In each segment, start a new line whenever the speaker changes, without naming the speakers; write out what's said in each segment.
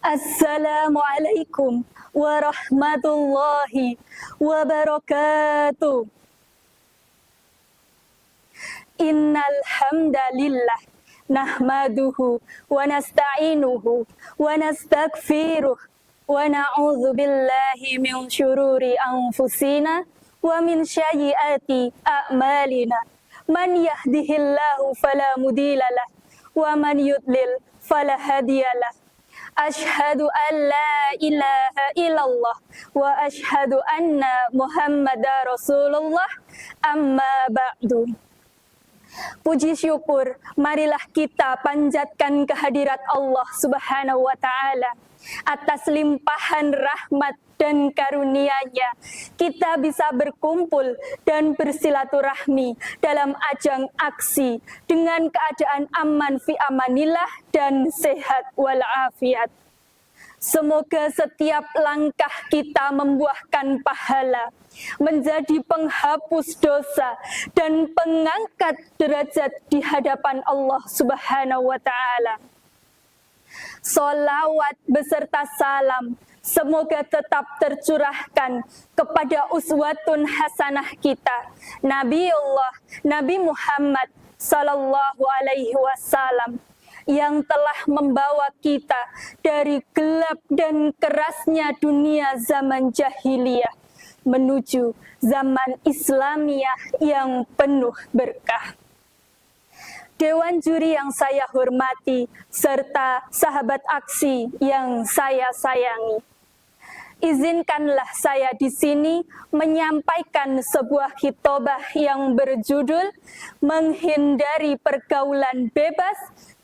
Assalamualaikum warahmatullahi wabarakatuh. Innal hamdalillah nahmaduhu wa nasta'inuhu wa nastaghfiruh wa na'udzu billahi min syururi anfusina wa min sayyiati a'malina. Man yahdihillahu fala mudhillalah wa man yudlil fala hadiyalah. Ashhadu an la ilaha illallah wa ashhadu anna Muhammadar Rasulullah, amma ba'du. Puji syukur, marilah kita panjatkan kehadirat Allah Subhanahu wa Ta'ala atas limpahan rahmat dan karunia-Nya. Kita bisa berkumpul dan bersilaturahmi dalam ajang aksi dengan keadaan aman fi amanillah dan sehat walafiat. Semoga setiap langkah kita membuahkan pahala, menjadi penghapus dosa dan pengangkat derajat di hadapan Allah Subhanahu wa Ta'ala. Salawat beserta salam semoga tetap tercurahkan kepada uswatun hasanah kita, Nabi Muhammad sallallahu alaihi wasallam, yang telah membawa kita dari gelap dan kerasnya dunia zaman jahiliyah menuju zaman Islamiyah yang penuh berkah. Dewan juri yang saya hormati serta sahabat aksi yang saya sayangi, izinkanlah saya di sini menyampaikan sebuah khitbah yang berjudul menghindari pergaulan bebas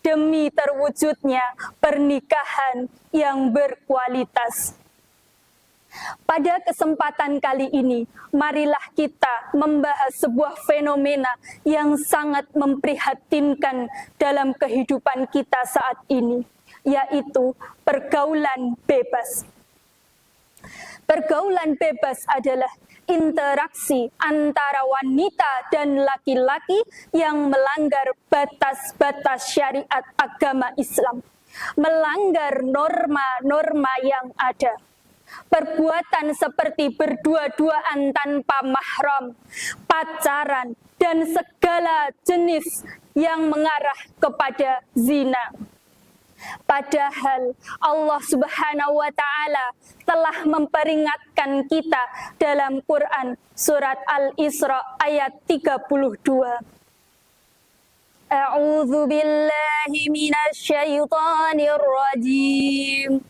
demi terwujudnya pernikahan yang berkualitas. Pada kesempatan kali ini, marilah kita membahas sebuah fenomena yang sangat memprihatinkan dalam kehidupan kita saat ini, yaitu pergaulan bebas. Pergaulan bebas adalah interaksi antara wanita dan laki-laki yang melanggar batas-batas syariat agama Islam, melanggar norma-norma yang ada. Perbuatan seperti berdua-duaan tanpa mahram, pacaran, dan segala jenis yang mengarah kepada zina. Padahal Allah Subhanahu wa Ta'ala telah memperingatkan kita dalam Quran surat Al-Isra ayat 32. A'udzu billahi minasy syaithanir rajim.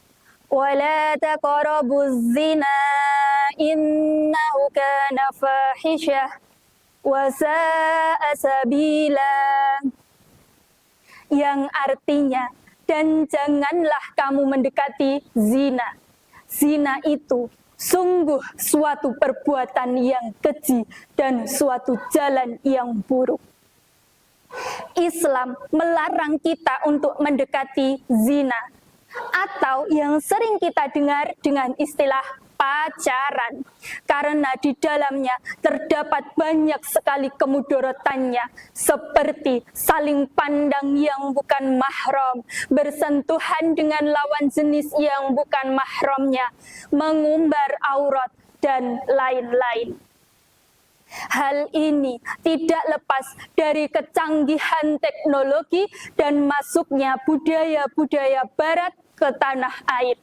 Wa la taqrabuz zina innahu kana fahisyah wa sa'a sabila. Yang artinya, dan janganlah kamu mendekati zina. Zina itu sungguh suatu perbuatan yang keji dan suatu jalan yang buruk. Islam melarang kita untuk mendekati zina, atau yang sering kita dengar dengan istilah pacaran, karena di dalamnya terdapat banyak sekali kemudaratannya, seperti saling pandang yang bukan mahram, bersentuhan dengan lawan jenis yang bukan mahramnya, mengumbar aurat, dan lain-lain. Hal ini tidak lepas dari kecanggihan teknologi dan masuknya budaya-budaya barat ke tanah air.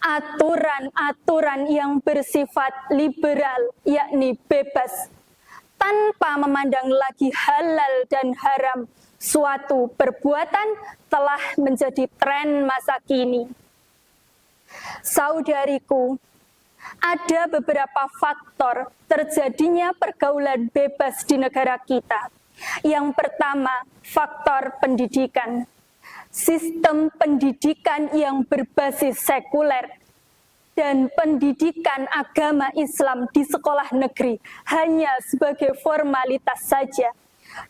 Aturan-aturan yang bersifat liberal, yakni bebas, tanpa memandang lagi halal dan haram suatu perbuatan, telah menjadi tren masa kini. Saudariku, ada beberapa faktor terjadinya pergaulan bebas di negara kita. Yang pertama, faktor pendidikan. Sistem pendidikan yang berbasis sekuler dan pendidikan agama Islam di sekolah negeri hanya sebagai formalitas saja,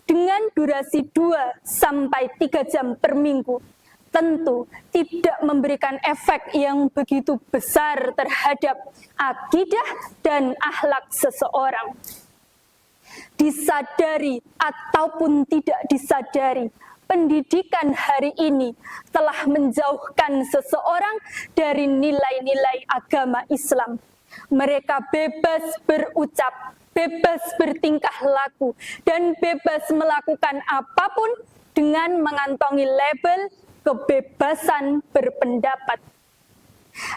dengan durasi 2-3 jam per minggu, tentu tidak memberikan efek yang begitu besar terhadap akidah dan akhlak seseorang. Disadari ataupun tidak disadari, pendidikan hari ini telah menjauhkan seseorang dari nilai-nilai agama Islam. Mereka bebas berucap, bebas bertingkah laku, dan bebas melakukan apapun dengan mengantongi label kebebasan berpendapat.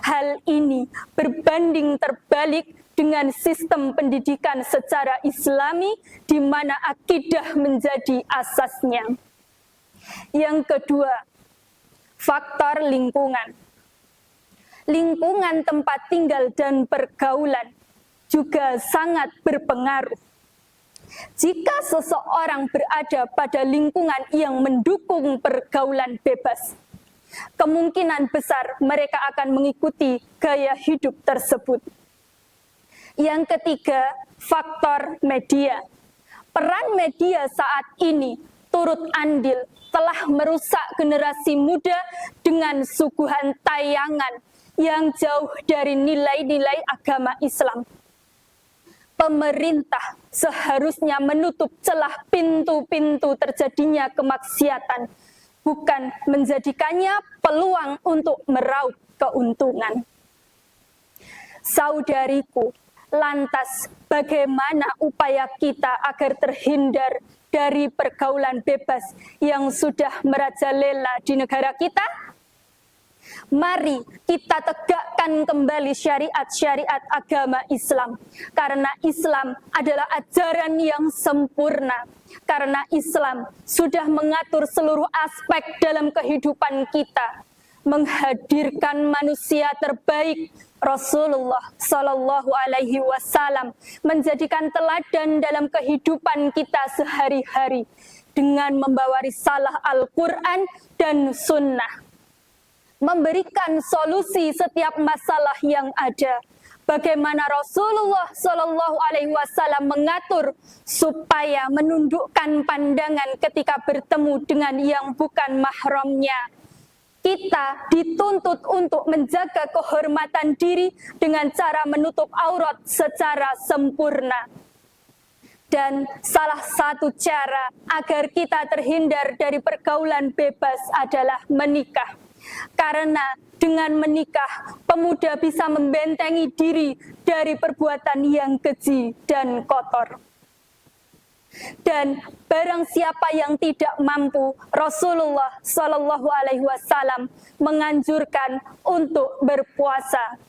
Hal ini berbanding terbalik dengan sistem pendidikan secara Islami di mana akidah menjadi asasnya. Yang kedua, faktor lingkungan. Lingkungan tempat tinggal dan pergaulan juga sangat berpengaruh. Jika seseorang berada pada lingkungan yang mendukung pergaulan bebas, kemungkinan besar mereka akan mengikuti gaya hidup tersebut. Yang ketiga, faktor media. Peran media saat ini turut andil telah merusak generasi muda dengan suguhan tayangan yang jauh dari nilai-nilai agama Islam. Pemerintah seharusnya menutup celah pintu-pintu terjadinya kemaksiatan, bukan menjadikannya peluang untuk meraup keuntungan. Saudariku, lantas bagaimana upaya kita agar terhindar dari pergaulan bebas yang sudah merajalela di negara kita? Mari kita tegakkan kembali syariat-syariat agama Islam. Karena Islam adalah ajaran yang sempurna. Karena Islam sudah mengatur seluruh aspek dalam kehidupan kita. Menghadirkan manusia terbaik, Rasulullah Sallallahu Alaihi Wasallam, menjadikan teladan dalam kehidupan kita sehari-hari dengan membawa risalah Al-Quran dan Sunnah, memberikan solusi setiap masalah yang ada. Bagaimana Rasulullah Sallallahu Alaihi Wasallam mengatur supaya menundukkan pandangan ketika bertemu dengan yang bukan mahramnya. Kita dituntut untuk menjaga kehormatan diri dengan cara menutup aurat secara sempurna. Dan salah satu cara agar kita terhindar dari pergaulan bebas adalah menikah. Karena dengan menikah, pemuda bisa membentengi diri dari perbuatan yang keji dan kotor. Dan barang siapa yang tidak mampu, Rasulullah Shallallahu Alaihi Wasallam menganjurkan untuk berpuasa.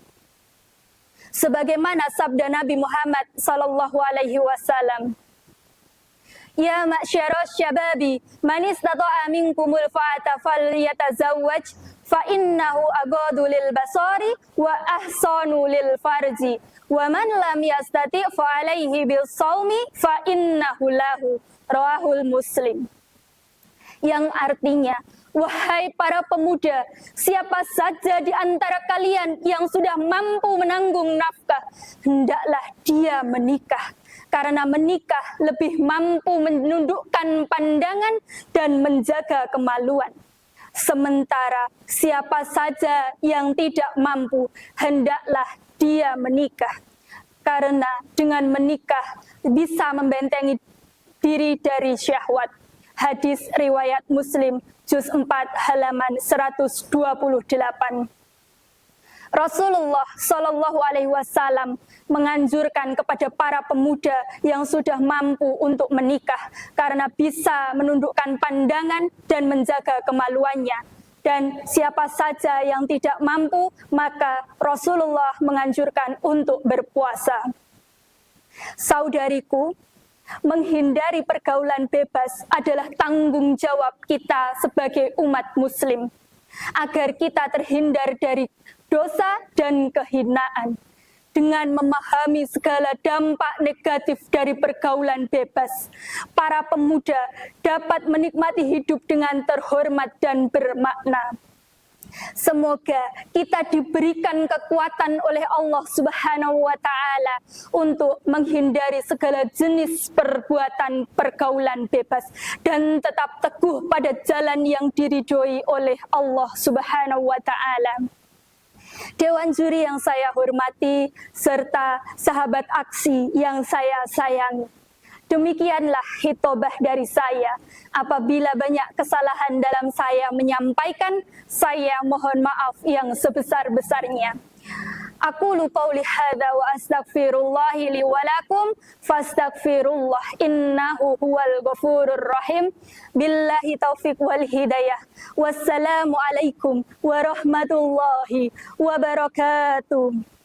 Sebagaimana sabda Nabi Muhammad Shallallahu Alaihi Wasallam, Ya ma'syaras syababi, man istata'a minkumul fa'ata falyatazawwaj, fa innahu aghadu lil basari wa ahsanu lil farji, wa man lam yastati' fa alaihi bil shaumi fa innahu lahu, rawahul Muslim. Yang artinya, wahai para pemuda, siapa saja di antara kalian yang sudah mampu menanggung nafkah, hendaklah dia menikah. Karena menikah lebih mampu menundukkan pandangan dan menjaga kemaluan. Sementara siapa saja yang tidak mampu, hendaklah dia menikah. Karena dengan menikah bisa membentengi diri dari syahwat. Hadis riwayat Muslim, juz 4 halaman 128. Rasulullah Shallallahu Alaihi Wasallam menganjurkan kepada para pemuda yang sudah mampu untuk menikah karena bisa menundukkan pandangan dan menjaga kemaluannya. Dan siapa saja yang tidak mampu, maka Rasulullah menganjurkan untuk berpuasa. Saudariku, menghindari pergaulan bebas adalah tanggung jawab kita sebagai umat muslim, agar kita terhindar dari dosa dan kehinaan. Dengan memahami segala dampak negatif dari pergaulan bebas, para pemuda dapat menikmati hidup dengan terhormat dan bermakna. Semoga kita diberikan kekuatan oleh Allah Subhanahu wa Ta'ala untuk menghindari segala jenis perbuatan pergaulan bebas dan tetap teguh pada jalan yang diridhoi oleh Allah Subhanahu wa Ta'ala. Dewan juri yang saya hormati, serta sahabat aksi yang saya sayangi. Demikianlah hitobah dari saya. Apabila banyak kesalahan dalam saya menyampaikan, saya mohon maaf yang sebesar-besarnya. Aqulu qawli hadza wa astaghfirullahi li wa lakum fastaghfirullah innahu huwal ghafurur rahim. Billahi taufiq wal hidayah. Wassalamu alaikum warahmatullahi wabarakatuh.